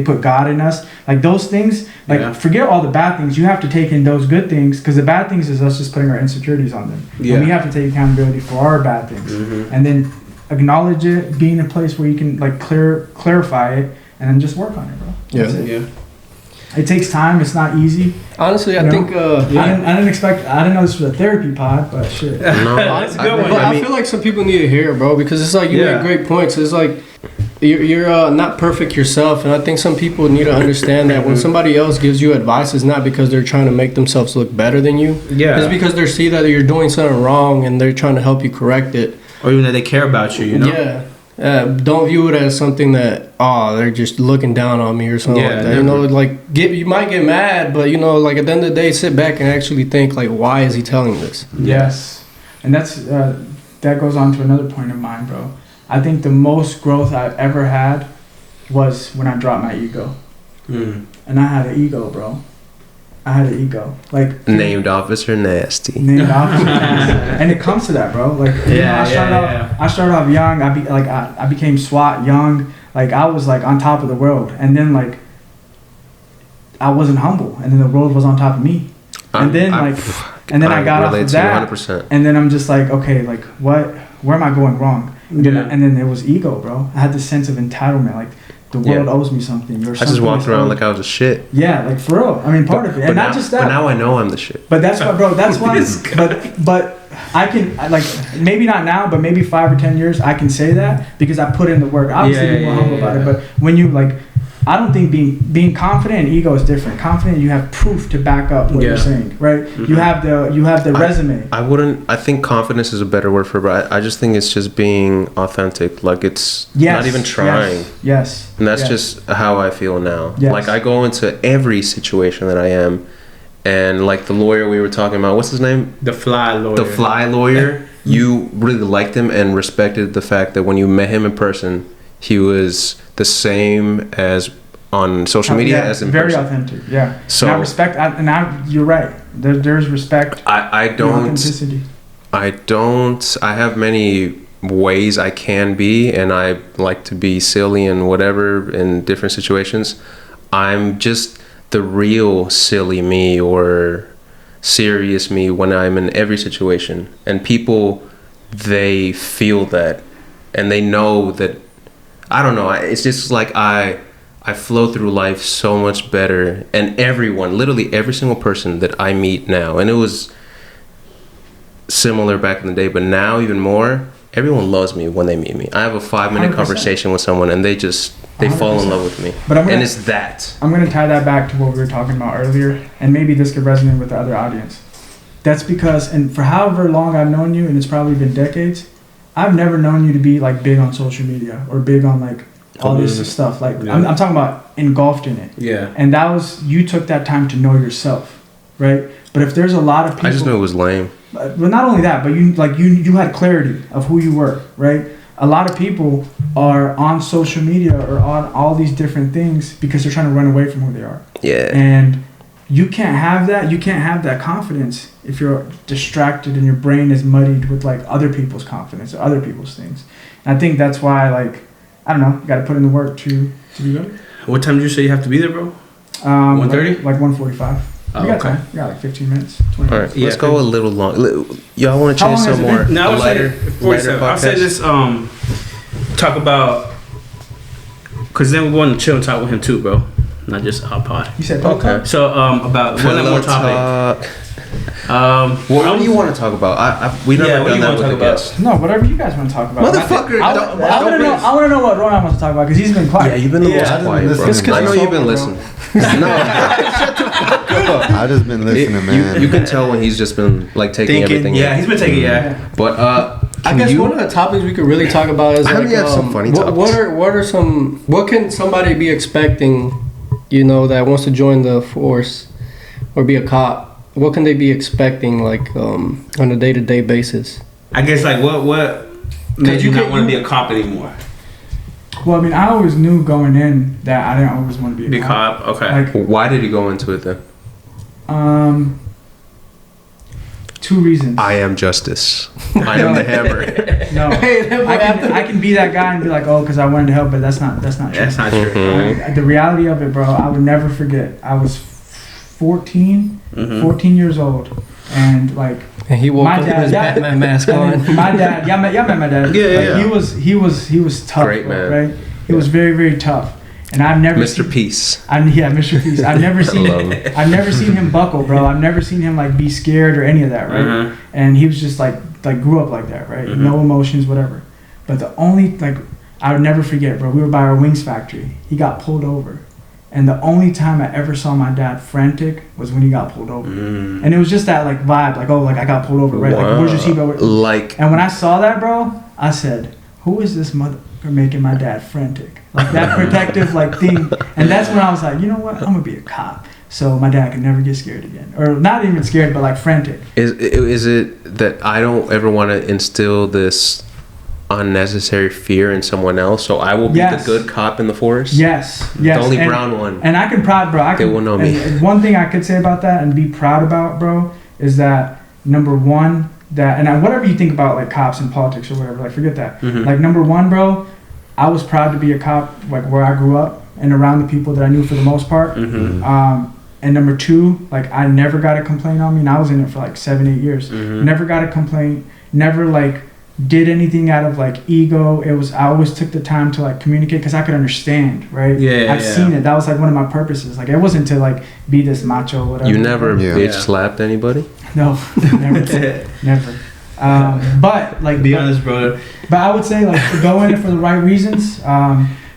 put God in us, like those things, like forget all the bad things. You have to take in those good things, because the bad things is us just putting our insecurities on them. Yeah. And we have to take accountability for our bad things, and then acknowledge it, be in a place where you can like clarify it, and then just work on it, bro. That's it. Yeah. It takes time. It's not easy. Honestly, I You know? think. I didn't know this was a therapy pod, but shit. No, That's a good one. But I feel like some people need to hear it, bro, because it's like you make great points. It's like you're not perfect yourself, and I think some people need to understand that when somebody else gives you advice, it's not because they're trying to make themselves look better than you. Yeah. It's because they see that you're doing something wrong and they're trying to help you correct it. Or even that they care about you, you know? Yeah. Don't view it as something that they're just looking down on me or something Yeah, like that. You know, like you might get mad, but you know, like at the end of the day, sit back and actually think like, why is he telling this? Yes, and that's that goes on to another point of mine, bro. I think the most growth I've ever had was when I dropped my ego. Mm. And I had an ego, bro. I had an ego. Like Named Officer Nasty. named Officer Nasty. And it comes to that, bro. Like I started off young. I became SWAT young. Like I was like on top of the world, and then like I wasn't humble, and then the world was on top of me. And then I got off of that, 100%. And then I'm just like, okay, like where am I going wrong? And then it was ego, bro. I had this sense of entitlement, like the world owes me something. I just walked around like I was a shit. Yeah, like for real. I mean, part of it, and not just that. But now I know I'm the shit. But that's why, bro. That's why. But I can like maybe not now, but maybe 5 or 10 years I can say that because I put in the work. Obviously, be more humble about it. But when you like. I don't think being confident and ego is different. Confident, you have proof to back up what you're saying, right? Mm-hmm. You have the resume. I think confidence is a better word for it, but I just think it's just being authentic. Like it's not even trying. Yes. And that's just how I feel now. Yes. Like I go into every situation that I am, and like the lawyer we were talking about, what's his name? The fly lawyer. The fly lawyer. You really liked him and respected the fact that when you met him in person, he was the same as on social media as in very person. Authentic, yeah. So and I respect, you're right. There's respect. I don't. Authenticity. I have many ways I can be, and I like to be silly and whatever in different situations. I'm just the real silly me or serious me when I'm in every situation, and people, they feel that, and they know that. I don't know. It's just like I flow through life so much better, and everyone, literally every single person that I meet now, and it was similar back in the day, but now even more, everyone loves me when they meet me. I have a 5-minute 100%. Conversation with someone, and they fall in love with me. And it's that. I'm gonna tie that back to what we were talking about earlier, and maybe this could resonate with the other audience. That's because, and for however long I've known you, and it's probably been decades, I've never known you to be like big on social media or big on like all this stuff. Like I'm talking about engulfed in it. Yeah. And that was, you took that time to know yourself, right? But if there's a lot of people, I just knew it was lame. But not only that, but you had clarity of who you were, right? A lot of people are on social media or on all these different things because they're trying to run away from who they are. Yeah. And you can't have that. You can't have that confidence if you're distracted and your brain is muddied with like other people's confidence or other people's things. And I think that's why, like, I don't know, you got to put in the work to be good. What time did you say you have to be there, bro? 1:30? Like 1:45. Oh, we got okay. time. We got like 15 minutes, 20 All minutes. right, let's go a little long. Y'all want to change some more? No, I was lighter, saying 47. I'll say this. Talk about, because then we want to chill and talk with him too, bro. Not just our pod. You said okay. So about one more topic. What do you want to talk about? We've never done that with a guest. No, whatever you guys want to talk about. Motherfucker, I want to know what Rohan wants to talk about because he's been quiet. Yeah, you've been the most quiet, bro. I know you've been listening. I've just been listening, man. You can tell when he's just been like taking everything. Yeah, he's been taking But I guess one of the topics we could really talk about is like, you have some funny topics. What can somebody be expecting, that wants to join the force or be a cop? What can they be expecting, like, on a day-to-day basis? I guess, like, what made you not want to be a cop anymore? Well, I mean, I always knew going in that I didn't always want to be a cop. Okay. Like, why did you go into it then? 2 reasons. I am justice. I am the hammer. No, I can be that guy and be like, oh, because I wanted to help, but that's not true. That's not true. Mm-hmm. The reality of it, bro, I would never forget. I was 14 years old, and like, and he woke up with his Batman mask on. My dad, y'all met my dad. Yeah. He was tough, great man, right? He was very, very tough, and I've never Mr. Peace. Mr. Peace. I've never seen him buckle, bro. I've never seen him like be scared or any of that, right? And he was just like grew up like that, right? No emotions, whatever. But the only I would never forget, bro. We were by our wings factory. He got pulled over. And the only time I ever saw my dad frantic was when he got pulled over. And it was just that vibe, I got pulled over, right? Wow. Like, where's your seatbelt? And when I saw that, bro, I said, who is this motherfucker making my dad frantic? Like that protective thing. And that's when I was like, you know what? I'm gonna be a cop. So my dad could never get scared again. Or not even scared, but frantic. Is it that I don't ever want to instill this unnecessary fear in someone else. So I will be the good cop in the forest. Yes. The only brown one. And I can proud, bro. They will know me. And one thing I could say about that and be proud about, bro, is that number one, whatever you think about like cops and politics or whatever, like forget that. Mm-hmm. Like number one, bro, I was proud to be a cop, like where I grew up and around the people that I knew for the most part. Mm-hmm. And number two, like I never got a complaint on me, and I was in it for like 7-8 years. Mm-hmm. Never got a complaint. Never like did anything out of like ego. I always took the time to like communicate because I could understand, right? I've seen it. That was like one of my purposes. Like it wasn't to like be this macho or whatever. You never bitch slapped anybody? No, never. But like, be honest, brother. But I would say like go in it for the right reasons.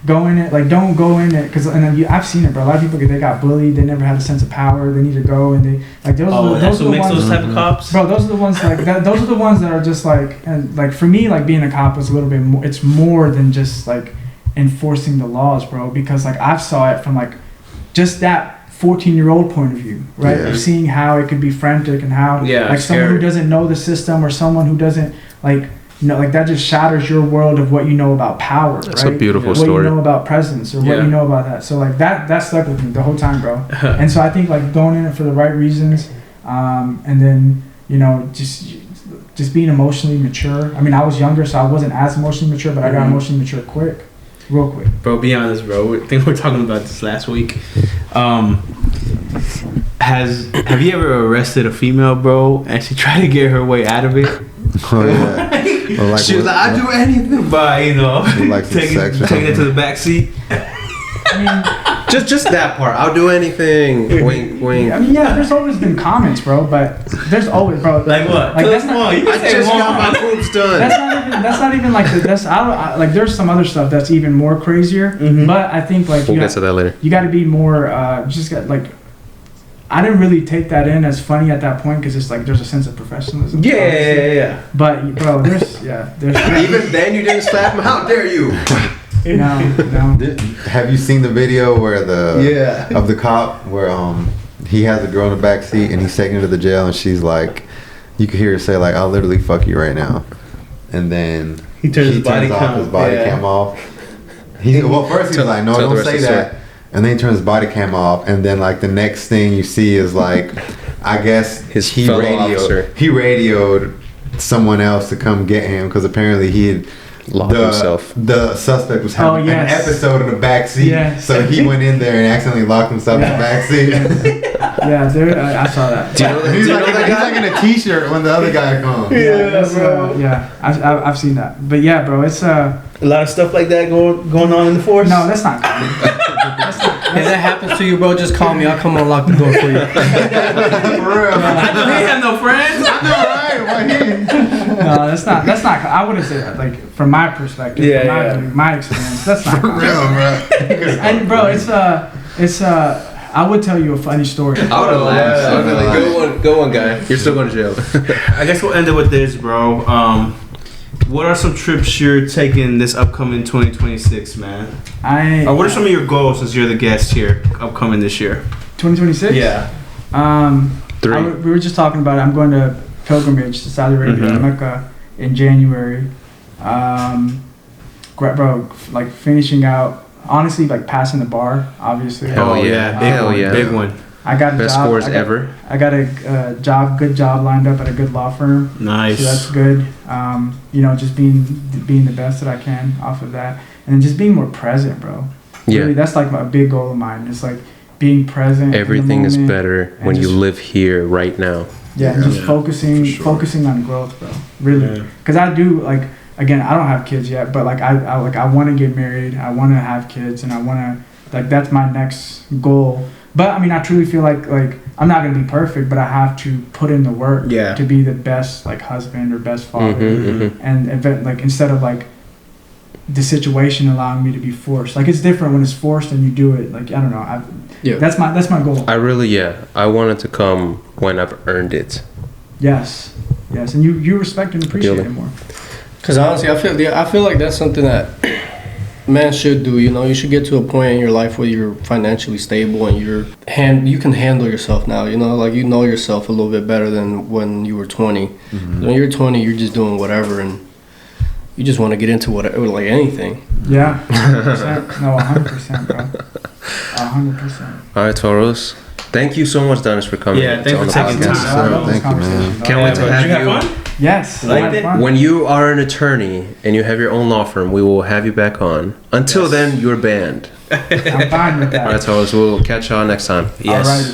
Go in it, like don't go in it because I've seen it, bro. A lot of people they got bullied, they never had a sense of power. They need to go and they like those. That's what makes ones, those type of cops, bro. Those are the ones like that. Those are the ones that are just like and like for me, like being a cop was a little bit more. It's more than just like enforcing the laws, bro. Because like I've saw it from like just that 14-year-old point of view, right? Of seeing how it could be frantic and how like someone who doesn't know the system or someone who doesn't like. Like that just shatters your world of what you know about power. That's right? a beautiful story. What you know about presence or what you know about that. So like that stuck with me the whole time, bro. And so I think like going in it for the right reasons, and then just being emotionally mature. I mean, I was younger, so I wasn't as emotionally mature, but I got emotionally mature real quick. Bro, be honest, bro. I think we were talking about this last week. Have you ever arrested a female, bro, and she tried to get her way out of it? Oh yeah. Like she was like, "I'd do anything," but like taking it to the back seat. I mean, just that part. I'll do anything. Wink, wink. I mean, yeah. There's always been comments, bro, but there's always, bro. Like what? Like that's not. I just got my boobs done. That's not even like that's. Like there's some other stuff that's even more crazier. Mm-hmm. But I think like we'll get to that later. You got to be more. Just got like. I didn't really take that in as funny at that point because it's like there's a sense of professionalism. Yeah. But bro, there's even then you didn't slap him. How dare you? No. Have you seen the video where of the cop where he has a girl in the back seat and he's taking her to the jail and she's like, you can hear her say like, "I'll literally fuck you right now," and then he turns his body cam off. First he's like, "No, don't say that." And then he turns his body cam off, and then like the next thing you see is like, I guess he radioed someone else to come get him because apparently he had locked himself. The suspect was having an episode in the back seat, so he went in there and accidentally locked himself in the back seat. Yeah, dude, I saw that. Do you know that? He's like in a t-shirt when the other guy comes. I've seen that. But yeah, bro, it's a lot of stuff like that going on in the force. No, that's not good. If that happens to you, bro, just call me. I'll come unlock the door for you. For real. I know he have no friends. I know, right? No, that's not. I wouldn't say that. Like from my perspective, my experience, that's not for real, bro. And bro, it's I would tell you a funny story. I would have laughed. Go one, guy. You're still going to jail. I guess we'll end it with this, bro. What are some trips you're taking this upcoming 2026, man? Or what are some of your goals since you're the guest here, upcoming this year? 2026? Yeah. 3. We were just talking about it. I'm going to pilgrimage to Saudi Arabia, Mecca, in January. Bro, like finishing out, honestly, like passing the bar, obviously. Hell yeah. Big one. I got a best job. scores ever. I got a good job lined up at a good law firm. Nice. So that's good. Just being the best that I can off of that, and just being more present, bro. Yeah. Really, that's like a big goal of mine. It's like being present. Everything is better when you live here right now. Yeah, and just focusing on growth, bro. Really, because I do like. Again, I don't have kids yet, but like I want to get married. I want to have kids, and I want to that's my next goal. But I mean, I truly feel like I'm not gonna be perfect, but I have to put in the work to be the best like husband or best father. And instead of like the situation allowing me to be forced, like it's different when it's forced and you do it. Like I don't know, that's my goal. I want it to come when I've earned it. Yes, and you respect and appreciate it more. Because honestly, I feel like that's something that man should do. You should get to a point in your life where you're financially stable and you can handle yourself now. Like you know yourself a little bit better than when you were 20. When you're 20, you're just doing whatever, and you just want to get into whatever, like anything. Yeah, 100%. No, 100%, bro. 100%. All right, Toros. Thank you so much, Dennis, for coming. Yeah, thanks on for the taking podcast. time. Thank you, man. Can't wait to Did have you you. have fun? Yes. Liked I had it? fun. When you are an attorney and you have your own law firm, we will have you back on. Until then, you're banned. I'm fine with that. All right, Toros. We'll catch y'all next time. Yes. Alrighty.